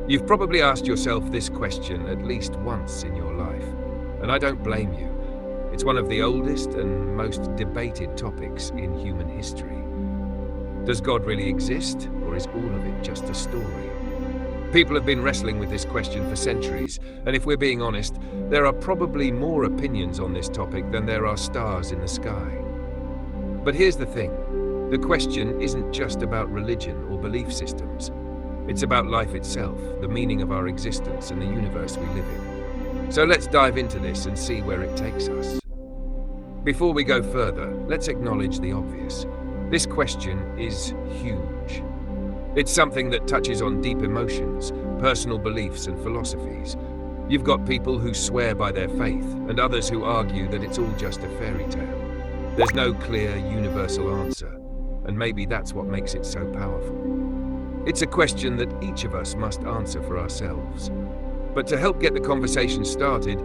You've probably asked yourself this question at least once in your life, and I don't blame you. It's one of the oldest and most debated topics in human history. Does God really exist, or is all of it just a story? People have been wrestling with this question for centuries, and if we're being honest, there are probably more opinions on this topic than there are stars in the sky. But here's the thing. The question isn't just about religion or belief systems. It's about life itself, the meaning of our existence and the universe we live in. So let's dive into this and see where it takes us. Before we go further, let's acknowledge the obvious. This question is huge. It's something that touches on deep emotions, personal beliefs and philosophies. You've got people who swear by their faith and others who argue that it's all just a fairy tale. There's no clear, universal answer, and maybe that's what makes it so powerful. It's a question that each of us must answer for ourselves. But to help get the conversation started,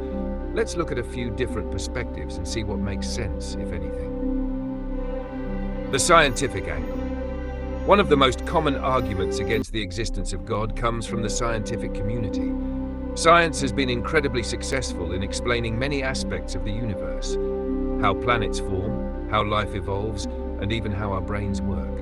let's look at a few different perspectives and see what makes sense, if anything. The scientific angle. One of the most common arguments against the existence of God comes from the scientific community. Science has been incredibly successful in explaining many aspects of the universe: how planets form, how life evolves, and even how our brains work.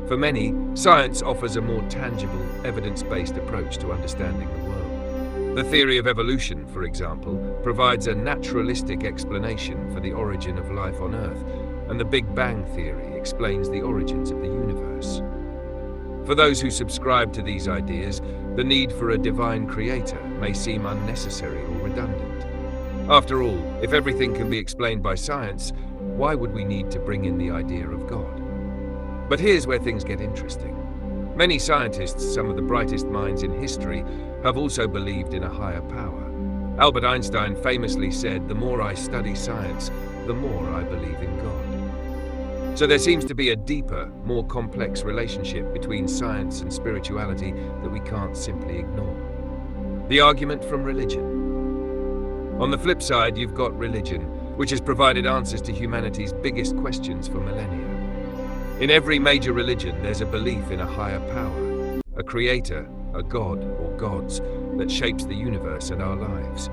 For many, science offers a more tangible, evidence-based approach to understanding the world. The theory of evolution, for example, provides a naturalistic explanation for the origin of life on Earth, and the Big Bang theory explains the origins of the universe. For those who subscribe to these ideas, the need for a divine creator may seem unnecessary or redundant. After all, if everything can be explained by science, why would we need to bring in the idea of God? But here's where things get interesting. Many scientists, some of the brightest minds in history, have also believed in a higher power. Albert Einstein famously said, "The more I study science, the more I believe in God." So there seems to be a deeper, more complex relationship between science and spirituality that we can't simply ignore. The argument from religion. On the flip side, you've got religion, which has provided answers to humanity's biggest questions for millennia. In every major religion, there's a belief in a higher power, a creator, a god or gods that shapes the universe and our lives.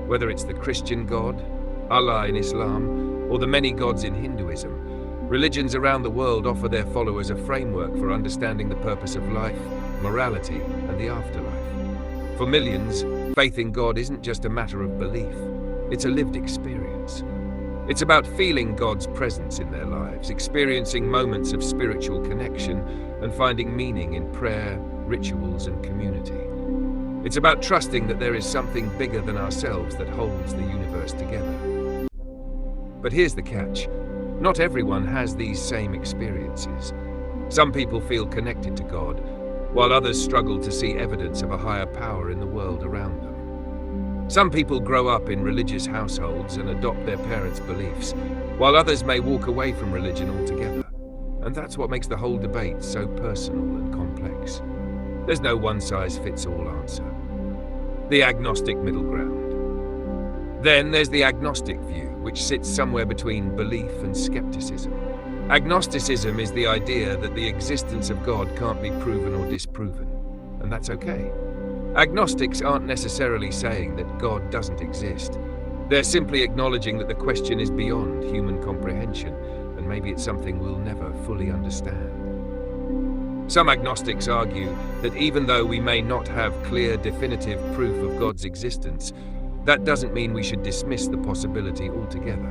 Whether it's the Christian God, Allah in Islam, or the many gods in Hinduism, religions around the world offer their followers a framework for understanding the purpose of life, morality, and the afterlife. For millions, faith in God isn't just a matter of belief, it's a lived experience. It's about feeling God's presence in their lives, experiencing moments of spiritual connection, and finding meaning in prayer, rituals, and community. It's about trusting that there is something bigger than ourselves that holds the universe together. But here's the catch. Not everyone has these same experiences. Some people feel connected to God, while others struggle to see evidence of a higher power in the world around them. Some people grow up in religious households and adopt their parents' beliefs, while others may walk away from religion altogether. And that's what makes the whole debate so personal and complex. There's no one-size-fits-all answer. The agnostic middle ground. Then there's the agnostic view, which sits somewhere between belief and skepticism. Agnosticism is the idea that the existence of God can't be proven or disproven, and that's okay. Agnostics aren't necessarily saying that God doesn't exist. They're simply acknowledging that the question is beyond human comprehension, and maybe it's something we'll never fully understand. Some agnostics argue that even though we may not have clear, definitive proof of God's existence, that doesn't mean we should dismiss the possibility altogether.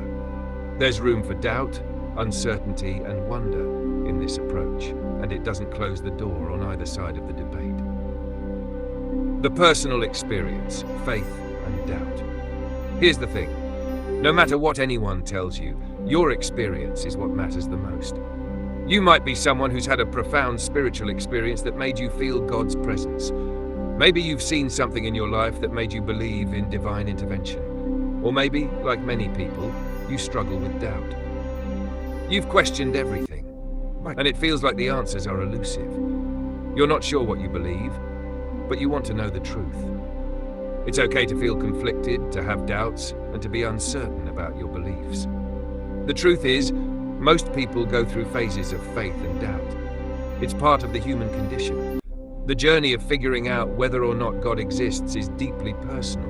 There's room for doubt, uncertainty, and wonder in this approach, and it doesn't close the door on either side of the debate. The personal experience, faith and doubt. Here's the thing. No matter what anyone tells you, your experience is what matters the most. You might be someone who's had a profound spiritual experience that made you feel God's presence. Maybe you've seen something in your life that made you believe in divine intervention. Or maybe, like many people, you struggle with doubt. You've questioned everything, and it feels like the answers are elusive. You're not sure what you believe, but you want to know the truth. It's okay to feel conflicted, to have doubts, and to be uncertain about your beliefs. The truth is, most people go through phases of faith and doubt. It's part of the human condition. The journey of figuring out whether or not God exists is deeply personal,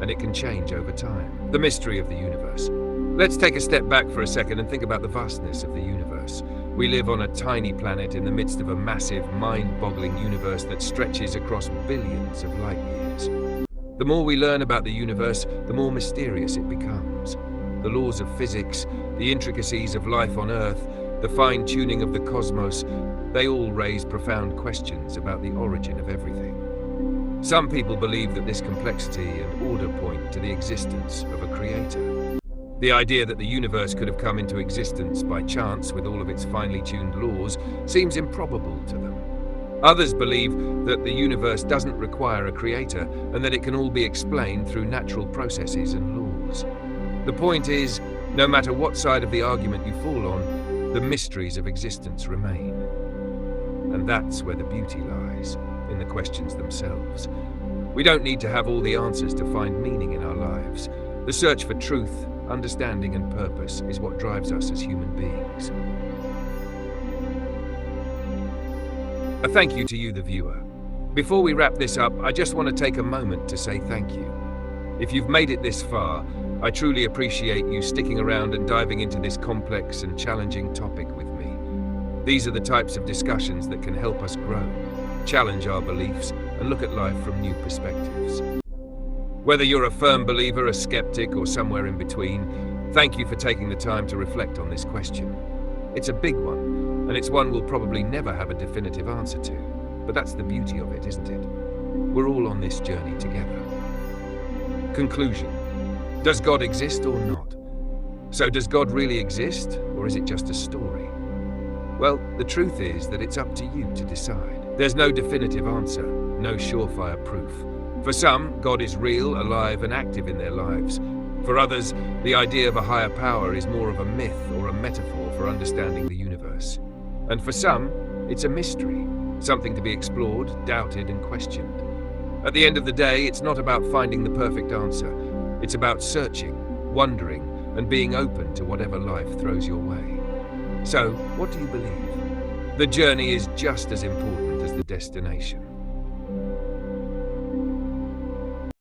and it can change over time. The mystery of the universe. Let's take a step back for a second and think about the vastness of the universe. We live on a tiny planet in the midst of a massive, mind-boggling universe that stretches across billions of light years. The more we learn about the universe, the more mysterious it becomes. The laws of physics, the intricacies of life on Earth, the fine-tuning of the cosmos, they all raise profound questions about the origin of everything. Some people believe that this complexity and order point to the existence of a creator. The idea that the universe could have come into existence by chance with all of its finely tuned laws seems improbable to them. Others believe that the universe doesn't require a creator and that it can all be explained through natural processes and laws. The point is, no matter what side of the argument you fall on, the mysteries of existence remain. And that's where the beauty lies, in the questions themselves. We don't need to have all the answers to find meaning in our lives. The search for truth, understanding and purpose is what drives us as human beings. A thank you to you, the viewer. Before we wrap this up, I just want to take a moment to say thank you. If you've made it this far, I truly appreciate you sticking around and diving into this complex and challenging topic with me. These are the types of discussions that can help us grow, challenge our beliefs, and look at life from new perspectives. Whether you're a firm believer, a skeptic, or somewhere in between, thank you for taking the time to reflect on this question. It's a big one, and it's one we'll probably never have a definitive answer to. But that's the beauty of it, isn't it? We're all on this journey together. Conclusion. Does God exist or not? So does God really exist, or is it just a story? Well, the truth is that it's up to you to decide. There's no definitive answer, no surefire proof. For some, God is real, alive, and active in their lives. For others, the idea of a higher power is more of a myth or a metaphor for understanding the universe. And for some, it's a mystery, something to be explored, doubted, and questioned. At the end of the day, it's not about finding the perfect answer. It's about searching, wondering, and being open to whatever life throws your way. So, what do you believe? The journey is just as important as the destination.